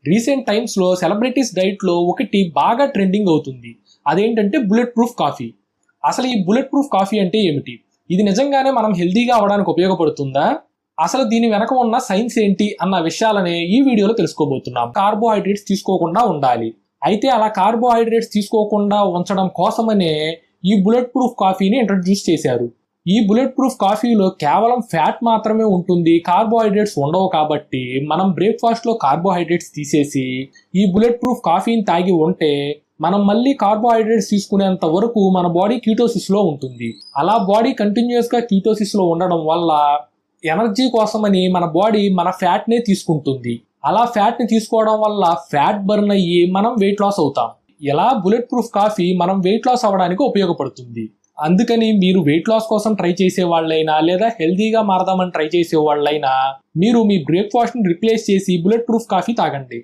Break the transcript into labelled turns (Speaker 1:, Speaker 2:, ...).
Speaker 1: Recent టైమ్స్లో celebrities డైట్లో ఒకటి బాగా ట్రెండింగ్ అవుతుంది. అదేంటంటే బుల్లెట్ ప్రూఫ్ కాఫీ. అసలు ఈ బుల్లెట్ ప్రూఫ్ కాఫీ అంటే ఏమిటి? ఇది నిజంగానే మనం హెల్తీగా అవడానికి ఉపయోగపడుతుందా? అసలు దీని వెనక ఉన్న సైన్స్ ఏంటి అన్న విషయాలనే ఈ వీడియోలో తెలుసుకోబోతున్నాం. కార్బోహైడ్రేట్స్ తీసుకోకుండా ఉండాలి. అయితే అలా కార్బోహైడ్రేట్స్ తీసుకోకుండా ఉంచడం కోసమనే ఈ బుల్లెట్ ప్రూఫ్ కాఫీని ఇంట్రడ్యూస్ చేశారు. ఈ బుల్లెట్ ప్రూఫ్ కాఫీలో కేవలం ఫ్యాట్ మాత్రమే ఉంటుంది, కార్బోహైడ్రేట్స్ ఉండవు. కాబట్టి మనం బ్రేక్ఫాస్ట్ లో కార్బోహైడ్రేట్స్ తీసేసి ఈ బుల్లెట్ ప్రూఫ్ కాఫీని తాగి ఉంటే మనం మళ్ళీ కార్బోహైడ్రేట్స్ తీసుకునేంత వరకు మన బాడీ కీటోసిస్ లో ఉంటుంది. అలా బాడీ కంటిన్యూస్ గా కీటోసిస్ లో ఉండడం వల్ల ఎనర్జీ కోసమని మన బాడీ మన ఫ్యాట్ నే తీసుకుంటుంది. అలా ఫ్యాట్ ని తీసుకోవడం వల్ల ఫ్యాట్ బర్న్ అయ్యి మనం వెయిట్ లాస్ అవుతాం. ఇలా బుల్లెట్ ప్రూఫ్ కాఫీ మనం వెయిట్ లాస్ అవ్వడానికి ఉపయోగపడుతుంది. అందుకని మీరు వెయిట్ లాస్ కోసం ట్రై చేసే వాళ్ళైనా లేదా హెల్దీగా మారదామని ట్రై చేసే వాళ్ళైనా మీరు మీ బ్రేక్ఫాస్ట్ ని రిప్లేస్ చేసి బుల్లెట్ ప్రూఫ్ కాఫీ తాగండి.